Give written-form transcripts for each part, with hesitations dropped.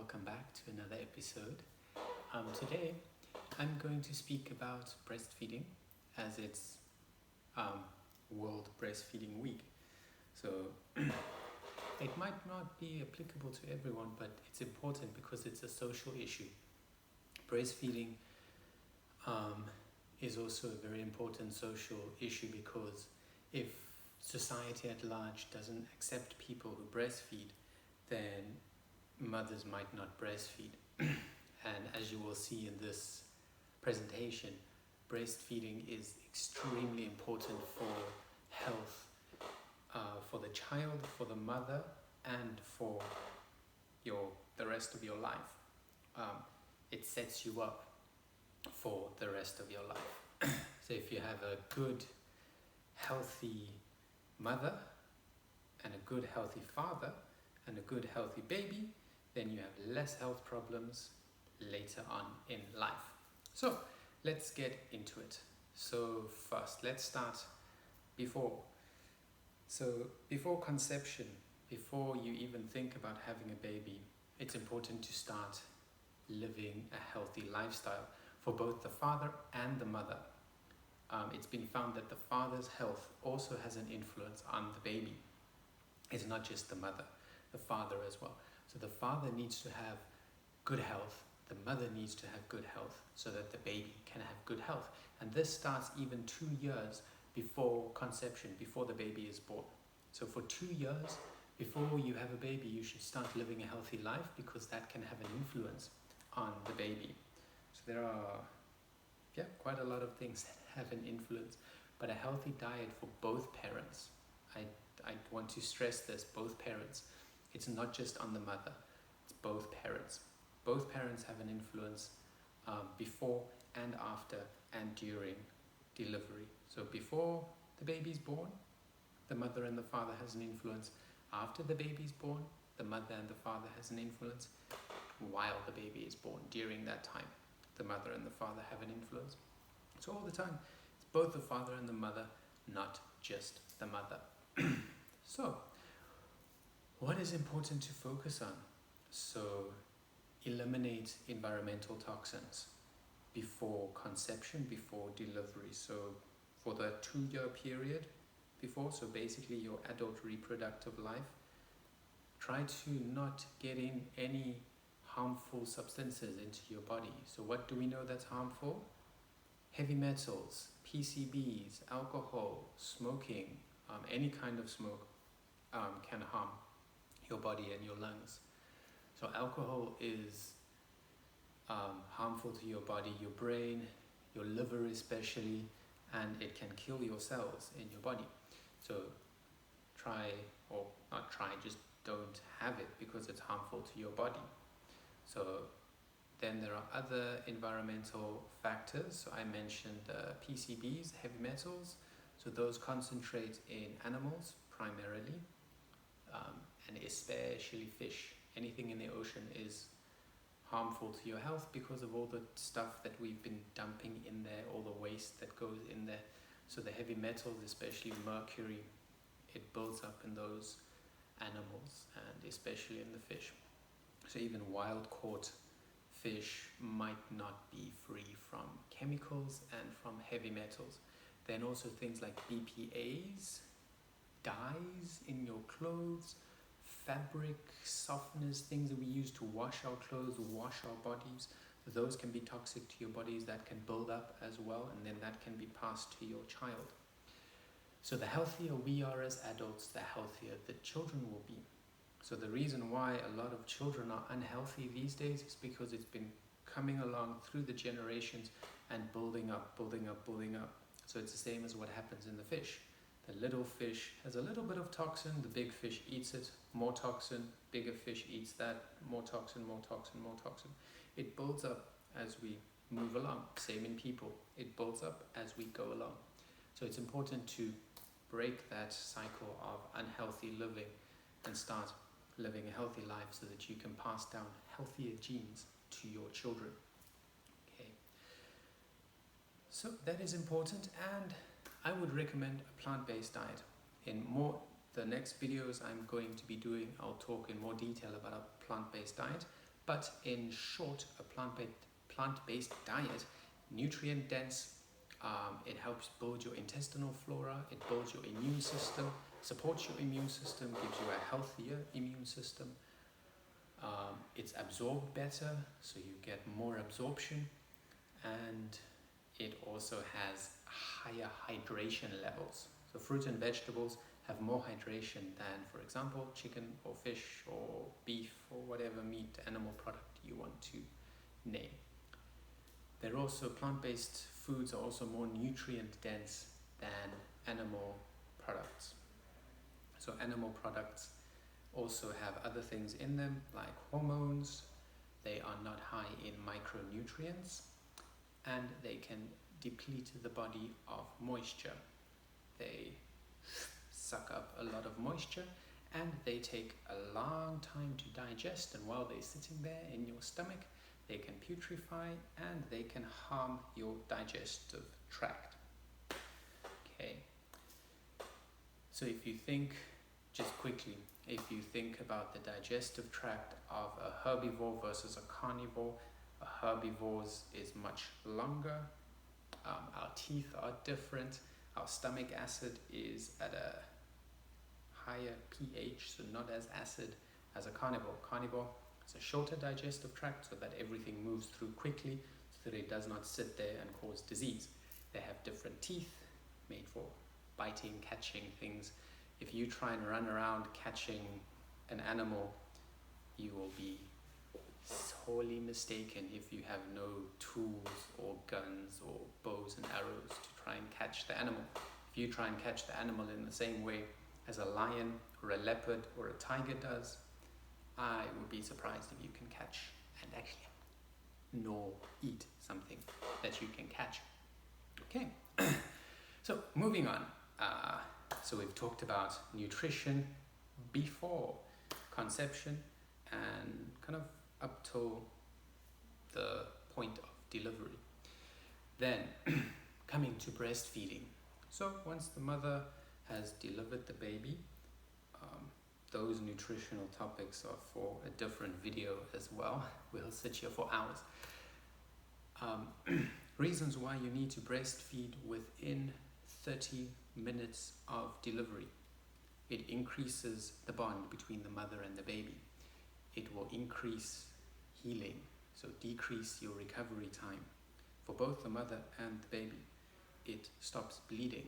welcome back to another episode. Today, I'm going to speak about breastfeeding as it's World Breastfeeding Week. So, it might not be applicable to everyone, but it's important because it's a social issue. Breastfeeding is also a very important social issue because if society at large doesn't accept people who breastfeed, then mothers might not breastfeed. And as you will see in this presentation, breastfeeding is extremely important for health, for the child, for the mother, and for the rest of your life. It sets you up for the rest of your life. So if you have a good, healthy mother and a good, healthy father and a good, healthy baby, then you have less health problems later on in life. So let's get into it. So first, let's start before. So before conception, before you even think about having a baby, it's important to start living a healthy lifestyle for both the father and the mother. It's been found that the father's health also has an influence on the baby. It's not just the mother, the father as well. So the father needs to have good health, the mother needs to have good health so that the baby can have good health. And this starts even 2 years before conception, before the baby is born. So for 2 years before you have a baby, you should start living a healthy life because that can have an influence on the baby. So there are quite a lot of things that have an influence, but a healthy diet for both parents. I want to stress this, both parents. It's not just on the mother, it's both parents. Both parents have an influence before and after and during delivery. So before the baby's born, the mother and the father has an influence. After the baby's born, the mother and the father has an influence. While the baby is born, during that time, the mother and the father have an influence. So all the time, it's both the father and the mother, not just the mother. So, what is important to focus on? So, eliminate environmental toxins before conception, before delivery. So, for the 2-year period before, so basically your adult reproductive life, try to not get in any harmful substances into your body. So what do we know that's harmful? Heavy metals, PCBs, alcohol, smoking, any kind of smoke can harm your body and your lungs. So alcohol is harmful to your body, your brain, your liver especially, and it can kill your cells in your body. So just don't have it because it's harmful to your body. So then there are other environmental factors. So I mentioned PCBs, heavy metals. So those concentrate in animals primarily, and especially fish. Anything in the ocean is harmful to your health because of all the stuff that we've been dumping in there, all the waste that goes in there. So the heavy metals, especially mercury, it builds up in those animals and especially in the fish. So even wild caught fish might not be free from chemicals and from heavy metals. Then also things like BPAs, dyes in your clothes, fabric softeners, things that we use to wash our clothes, wash our bodies. Those can be toxic to your bodies, that can build up as well, and then that can be passed to your child. So the healthier we are as adults, the healthier the children will be. So the reason why a lot of children are unhealthy these days is because it's been coming along through the generations and building up. So it's the same as what happens in the fish. The little fish has a little bit of toxin, the big fish eats it, more toxin, bigger fish eats that, more toxin. It builds up as we move along. Same in people. It builds up as we go along. So it's important to break that cycle of unhealthy living and start living a healthy life so that you can pass down healthier genes to your children. Okay. So that is important, and I would recommend a plant-based diet. In the next videos I'm going to be doing, I'll talk in more detail about a plant-based diet, But in short, a plant-based diet, nutrient dense, it helps build your intestinal flora, it builds your immune system, supports your immune system, gives you a healthier immune system. It's absorbed better, so you get more absorption, and it also has higher hydration levels. So fruits and vegetables have more hydration than, for example, chicken or fish or beef or whatever meat animal product you want to name. They're also, plant-based foods are also more nutrient dense than animal products. So animal products also have other things in them like hormones. They are not high in micronutrients, and they can deplete the body of moisture. They suck up a lot of moisture, and they take a long time to digest, and while they're sitting there in your stomach, they can putrefy and they can harm your digestive tract. Okay, so if you think, just quickly, if you think about the digestive tract of a herbivore versus a carnivore, a herbivore's is much longer, our teeth are different, our stomach acid is at a higher pH, so not as acid as a carnivore. Carnivore has a shorter digestive tract so that everything moves through quickly, so that it does not sit there and cause disease. They have different teeth made for biting, catching things. If you try and run around catching an animal, you will be sorely mistaken if you have no tools or guns or bows and arrows to try and catch the animal. If you try and catch the animal in the same way as a lion or a leopard or a tiger does, I would be surprised if you can catch and actually nor eat something that you can catch. Okay, so moving on. So we've talked about nutrition before conception and kind of up till the point of delivery. Then coming to breastfeeding. So once the mother has delivered the baby, those nutritional topics are for a different video as well. We'll sit here for hours. Reasons why you need to breastfeed within 30 minutes of delivery. It increases the bond between the mother and the baby. It will increase healing, so decrease your recovery time for both the mother and the baby. It stops bleeding.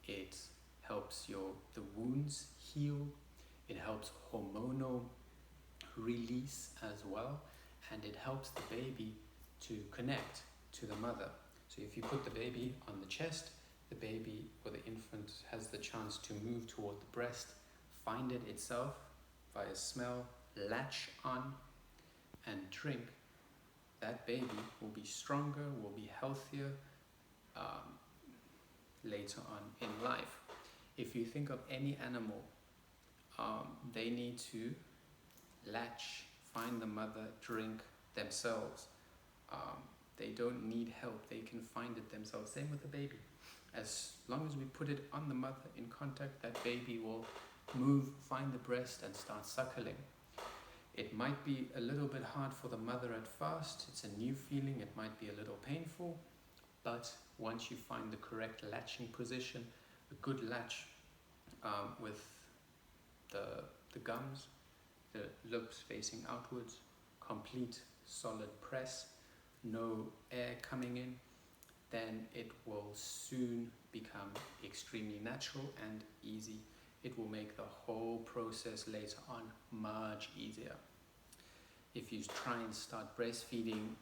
It helps the wounds heal. It helps hormonal release as well, and it helps the baby to connect to the mother. So if you put the baby on the chest, the baby or the infant has the chance to move toward the breast, find it itself via smell, latch on and drink. That baby will be stronger, will be healthier later on in life. If you think of any animal, they need to latch, find the mother, drink themselves. They don't need help, they can find it themselves. Same with the baby. As long as we put it on the mother in contact, that baby will move, find the breast and start suckling. It might be a little bit hard for the mother at first. It's a new feeling, it might be a little painful, but once you find the correct latching position, a good latch with the gums, the lips facing outwards, complete solid press, no air coming in, then it will soon become extremely natural and easy. It will make the whole process later on much easier. If you try and start breastfeeding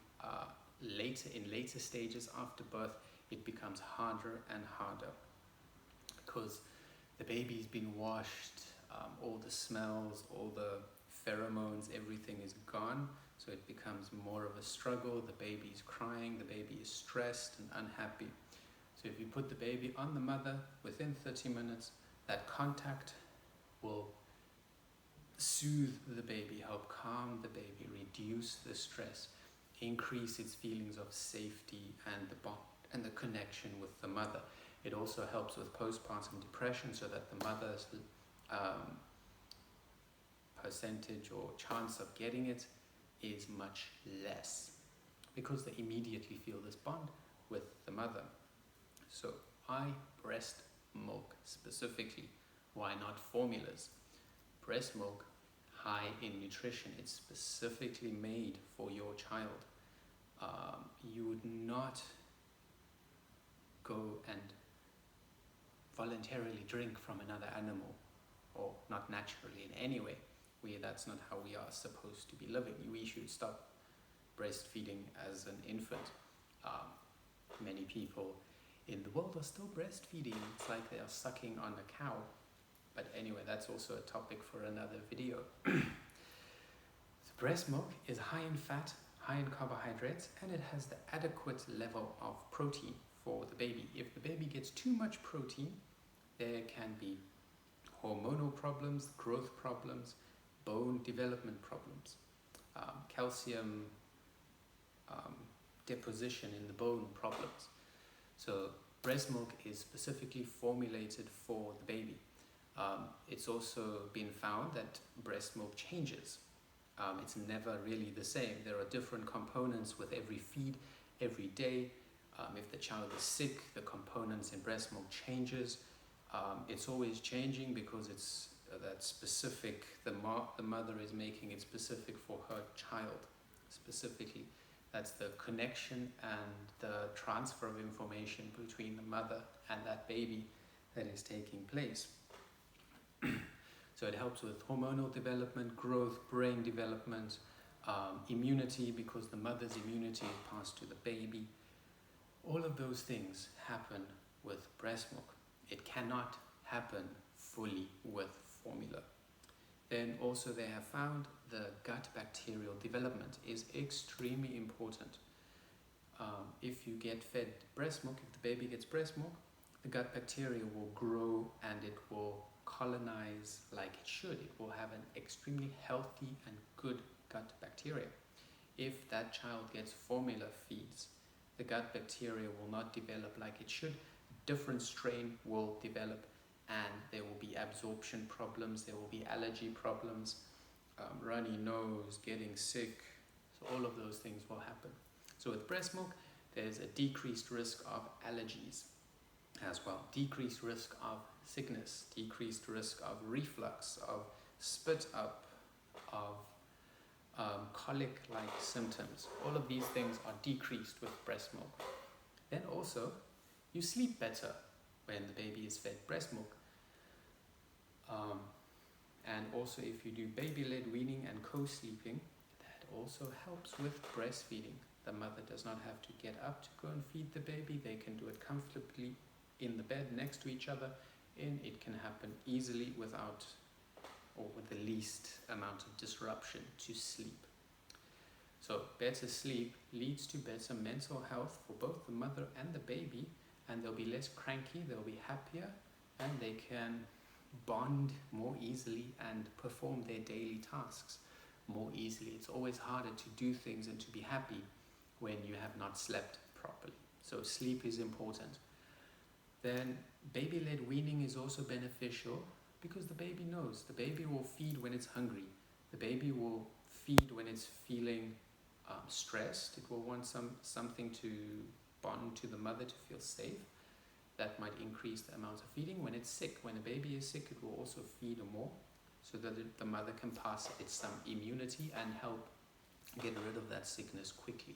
later stages after birth, it becomes harder and harder because the baby's been washed, all the smells, all the pheromones, everything is gone. So it becomes more of a struggle. The baby is crying, the baby is stressed and unhappy. So if you put the baby on the mother within 30 minutes, that contact will soothe the baby, help calm the baby, reduce the stress, increase its feelings of safety and the bond and the connection with the mother. It also helps with postpartum depression so that the mother's percentage or chance of getting it is much less because they immediately feel this bond with the mother. So why breast milk specifically? Why not formulas? Breast milk, high in nutrition. It's specifically made for your child. You would not go and voluntarily drink from another animal, or not naturally in any way. That's not how we are supposed to be living. We should stop breastfeeding as an infant. Many people in the world are still breastfeeding. It's like they are sucking on a cow. But anyway, that's also a topic for another video. So breast milk is high in fat, high in carbohydrates, and it has the adequate level of protein for the baby. If the baby gets too much protein, there can be hormonal problems, growth problems, bone development problems, calcium deposition in the bone problems. So breast milk is specifically formulated for the baby. It's also been found that breast milk changes. It's never really the same. There are different components with every feed, every day. If the child is sick, the components in breast milk changes. It's always changing because it's that specific, the mother is making it specific for her child, specifically. That's the connection and the transfer of information between the mother and that baby that is taking place. So it helps with hormonal development, growth, brain development, immunity, because the mother's immunity is passed to the baby. All of those things happen with breast milk. It cannot happen fully with formula. Then also they have found the gut bacterial development is extremely important. If you get fed breast milk, if the baby gets breast milk, the gut bacteria will grow and it will colonize like it should. It will have an extremely healthy and good gut bacteria. If that child gets formula feeds, the gut bacteria will not develop like it should. Different strain will develop and there will be absorption problems, there will be allergy problems, runny nose, getting sick. So all of those things will happen. So with breast milk, there's a decreased risk of allergies as well, decreased risk of sickness, decreased risk of reflux, of spit up, of colic-like symptoms. All of these things are decreased with breast milk. Then also, you sleep better when the baby is fed breast milk. And also if you do baby-led weaning and co-sleeping, that also helps with breastfeeding. The mother does not have to get up to go and feed the baby. They can do it comfortably in the bed next to each other, and it can happen easily without or with the least amount of disruption to sleep. So better sleep leads to better mental health for both the mother and the baby, and they'll be less cranky, they'll be happier, and they can bond more easily and perform their daily tasks more easily. It's always harder to do things and to be happy when you have not slept properly. So sleep is important. Then baby-led weaning is also beneficial because the baby knows. The baby will feed when it's hungry. The baby will feed when it's feeling stressed. It will want something to bond to the mother to feel safe. That might increase the amount of feeding. When it's sick, when a baby is sick, it will also feed more so that the mother can pass it some immunity and help get rid of that sickness quickly.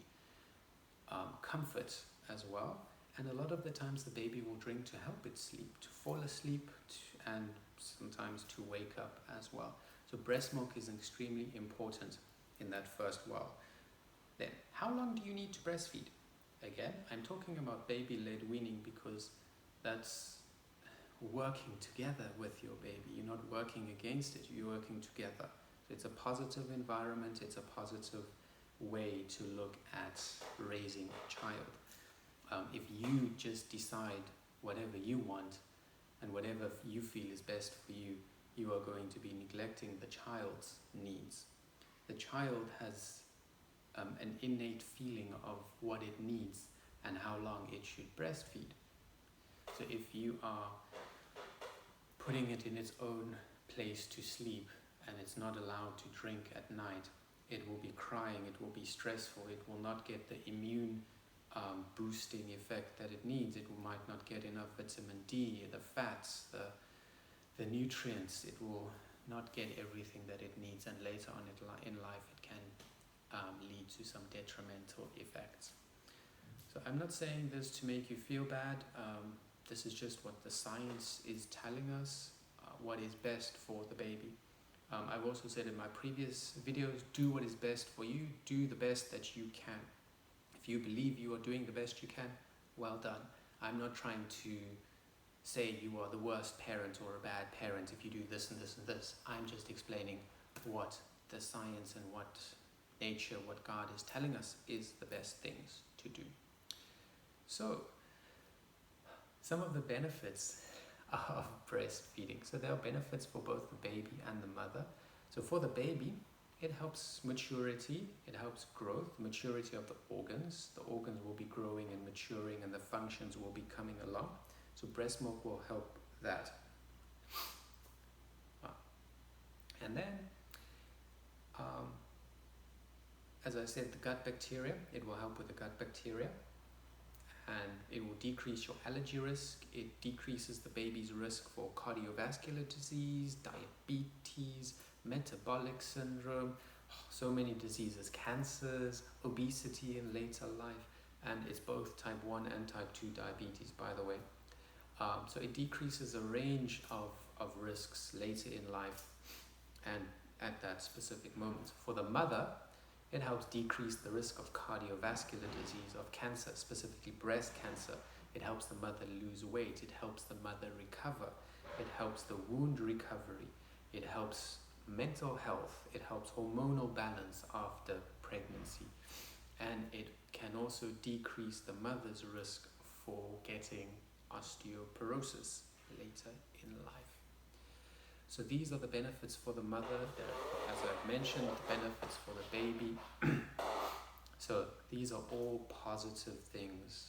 Comfort as well. And a lot of the times the baby will drink to help it sleep, to fall asleep, and sometimes to wake up as well. So breast milk is extremely important in that first while. Then, how long do you need to breastfeed? Again, I'm talking about baby-led weaning because that's working together with your baby. You're not working against it, you're working together. So it's a positive environment, it's a positive way to look at raising a child. If you just decide whatever you want and whatever you feel is best for you, you are going to be neglecting the child's needs. The child has an innate feeling of what it needs and how long it should breastfeed. So if you are putting it in its own place to sleep and it's not allowed to drink at night, it will be crying, it will be stressful, it will not get the immune boosting effect that it needs. It might not get enough vitamin D, the fats, the nutrients. It will not get everything that it needs, and later on in life it can lead to some detrimental effects. So I'm not saying this to make you feel bad. This is just what the science is telling us, what is best for the baby. I've also said in my previous videos, do what is best for you, do the best that you can. If you believe you are doing the best you can, well done. I'm not trying to say you are the worst parent or a bad parent if you do this and this and this. I'm just explaining what the science and what nature, what God is telling us is the best things to do. So, some of the benefits of breastfeeding. So there are benefits for both the baby and the mother. So for the baby, it helps maturity, it helps growth, maturity of the organs. The organs will be growing and maturing, and the functions will be coming along. So breast milk will help that. And then, as I said, the gut bacteria, it will help with the gut bacteria. And it will decrease your allergy risk. It decreases the baby's risk for cardiovascular disease, diabetes, metabolic syndrome, so many diseases, cancers, obesity in later life, and it's both type 1 and type 2 diabetes, by the way. So it decreases a range of risks later in life and at that specific moment. For the mother, it helps decrease the risk of cardiovascular disease, of cancer, specifically breast cancer. It helps the mother lose weight. It helps the mother recover. It helps the wound recovery. It helps mental health. It helps hormonal balance after pregnancy. And it can also decrease the mother's risk for getting osteoporosis later in life. So these are the benefits for the mother. As I've mentioned, the benefits for the baby. So these are all positive things.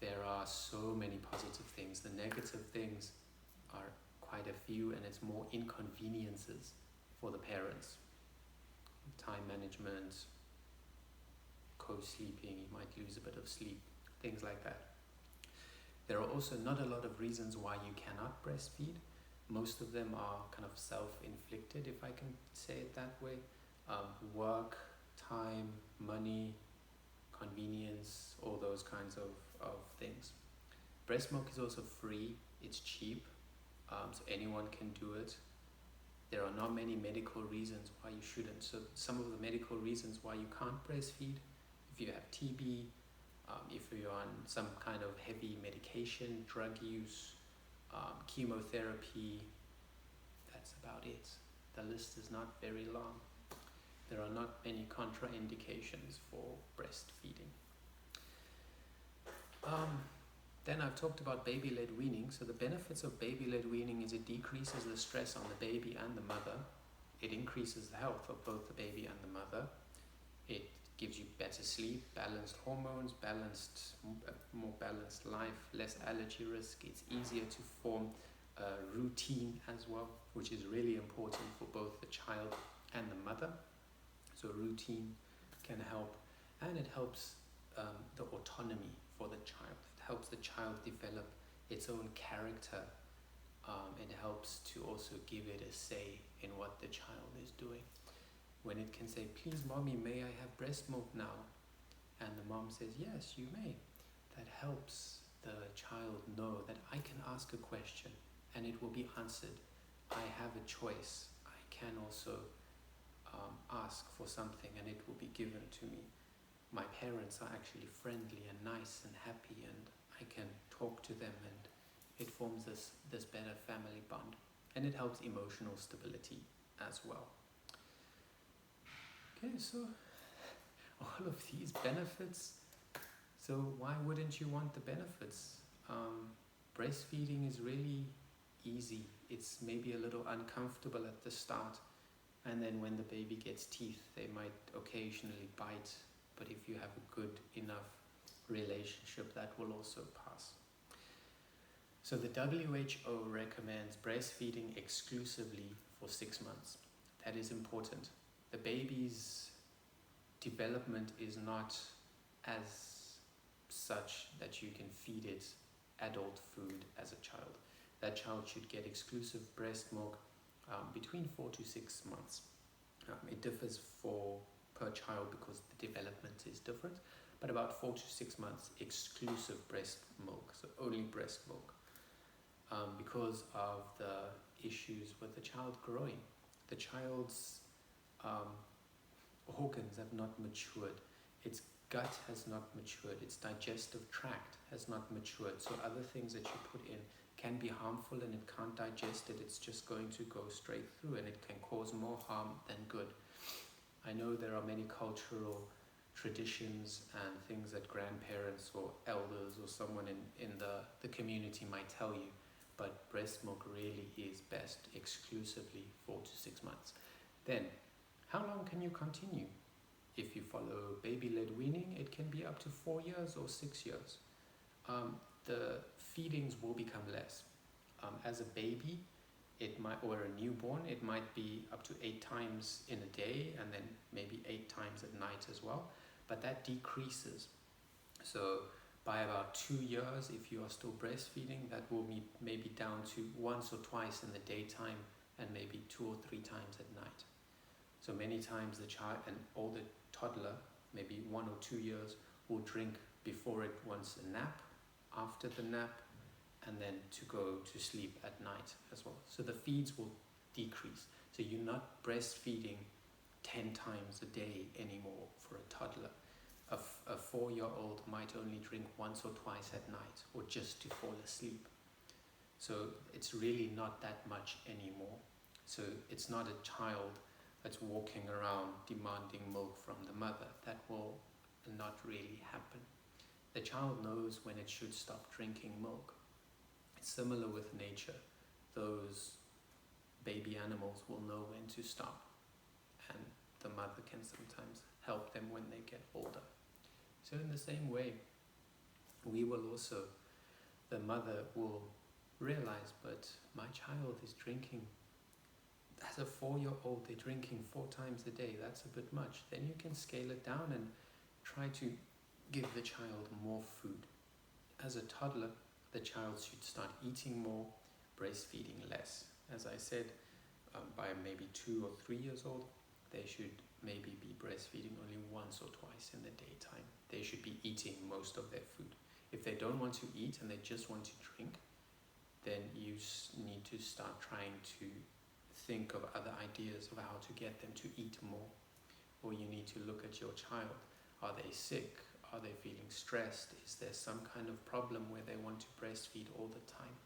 There are so many positive things. The negative things are quite a few, and it's more inconveniences for the parents. Time management, co-sleeping, you might lose a bit of sleep, things like that. There are also not a lot of reasons why you cannot breastfeed. Most of them are kind of self-inflicted, if I can say it that way. Work, time, money, convenience, all those kinds of things. Breast milk is also free, it's cheap, so anyone can do it. There are not many medical reasons why you shouldn't. So some of the medical reasons why you can't breastfeed, if you have TB, if you're on some kind of heavy medication, drug use, chemotherapy, that's about it. The list is not very long. There are not many contraindications for breastfeeding. Then I've talked about baby-led weaning. So the benefits of baby-led weaning is it decreases the stress on the baby and the mother. It increases the health of both the baby and the mother. It gives you better sleep, balanced hormones, more balanced life, less allergy risk. It's easier to form a routine as well, which is really important for both the child and the mother. So routine can help, and it helps the autonomy for the child. It helps the child develop its own character. It helps to also give it a say in what the child is doing. When it can say, please mommy, may I have breast milk now? And the mom says, yes, you may. That helps the child know that I can ask a question and it will be answered. I have a choice. I can also ask for something and it will be given to me. My parents are actually friendly and nice and happy, and I can talk to them, and it forms this better family bond. And it helps emotional stability as well. Okay, so all of these benefits, so why wouldn't you want the benefits? Breastfeeding is really easy. It's maybe a little uncomfortable at the start, and then when the baby gets teeth, they might occasionally bite, but if you have a good enough relationship, that will also pass. So the WHO recommends breastfeeding exclusively for 6 months. that is important. The baby's development is not as such that you can feed it adult food as a child. That child should get exclusive breast milk between 4 to 6 months. It differs per child because the development is different, but about 4 to 6 months exclusive breast milk, so only breast milk, because of the issues with the child growing. The child's organs have not matured, its gut has not matured, its digestive tract has not matured, so other things that you put in can be harmful and it can't digest it. It's just going to go straight through and it can cause more harm than good. I know there are many cultural traditions and things that grandparents or elders or someone in the community might tell you, but breast milk really is best exclusively 4 to 6 months. Then, how long can you continue? If you follow baby-led weaning, it can be up to 4 years or 6 years. The feedings will become less. As a baby, or a newborn, it might be up to 8 times in a day and then maybe 8 times at night as well, but that decreases. So by about 2 years, if you are still breastfeeding, that will be maybe down to once or twice in the daytime and maybe 2 or 3 times at night. So many times the child, an older toddler, maybe 1 or 2 years, will drink before it wants a nap, after the nap, and then to go to sleep at night as well. So the feeds will decrease. So you're not breastfeeding 10 times a day anymore for a toddler. A 4-year-old might only drink once or twice at night, or just to fall asleep. So it's really not that much anymore. So it's not a child that's walking around demanding milk from the mother. That will not really happen. The child knows when it should stop drinking milk. It's similar with nature. Those baby animals will know when to stop, and the mother can sometimes help them when they get older. So in the same way, the mother will realize, but my child is drinking, as a 4-year-old, they're drinking 4 times a day, that's a bit much. Then you can scale it down and try to give the child more food. As a toddler, the child should start eating more, breastfeeding less. As I said, by maybe 2 or 3 years old, they should maybe be breastfeeding only once or twice in the daytime. They should be eating most of their food. If they don't want to eat and they just want to drink, then you need to start trying to think of other ideas of how to get them to eat more. Or you need to look at your child. Are they sick? Are they feeling stressed? Is there some kind of problem where they want to breastfeed all the time?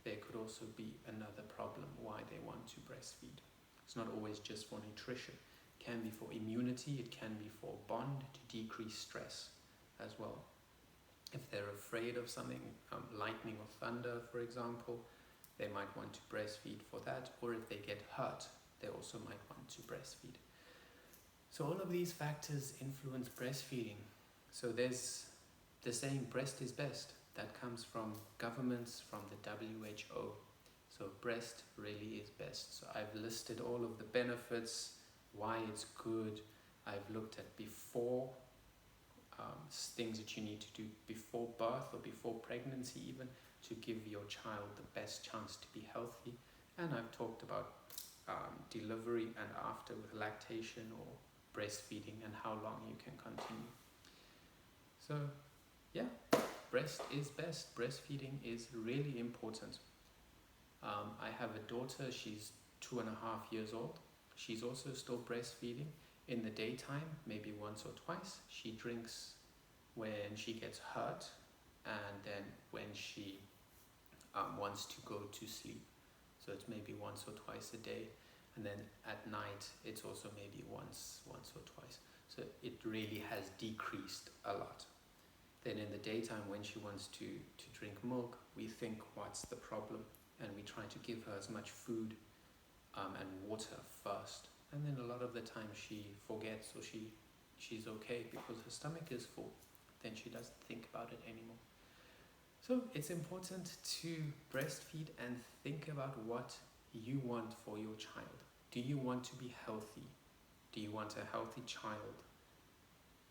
There could also be another problem why they want to breastfeed. It's not always just for nutrition. It can be for immunity, it can be for bond, to decrease stress as well. If they're afraid of something, lightning or thunder, for example, they might want to breastfeed for that. Or if they get hurt, they also might want to breastfeed. So all of these factors influence breastfeeding. So there's the saying, breast is best. That comes from governments, from the WHO. So breast really is best. So I've listed all of the benefits, why it's good. I've looked at before, things that you need to do before birth or before pregnancy even, to give your child the best chance to be healthy. And I've talked about delivery and after with lactation or breastfeeding and how long you can continue. So yeah, breast is best. Breastfeeding is really important. I have a daughter, she's 2.5 years old. She's also still breastfeeding in the daytime, maybe once or twice. She drinks when she gets hurt and then when she wants to go to sleep. So it's maybe once or twice a day. And then at night, it's also maybe once or twice. So it really has decreased a lot. Then in the daytime, when she wants to drink milk, we think, what's the problem? And we try to give her as much food and water first. And then a lot of the time she forgets, or she's okay because her stomach is full. Then she doesn't think about it anymore. So it's important to breastfeed and think about what you want for your child. Do you want to be healthy? Do you want a healthy child?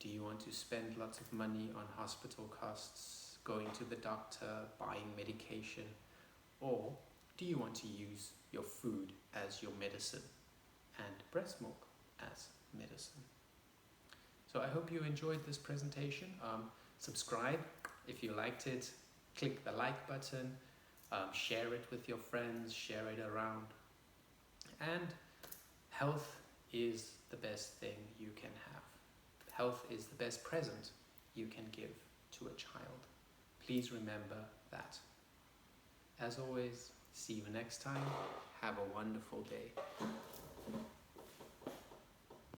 Do you want to spend lots of money on hospital costs, going to the doctor, buying medication? Or do you want to use your food as your medicine and breast milk as medicine? So I hope you enjoyed this presentation. Subscribe if you liked it. Click the like button. Share it with your friends. Share it around. And health is the best thing you can have. Health is the best present you can give to a child. Please remember that. As always, see you next time. Have a wonderful day.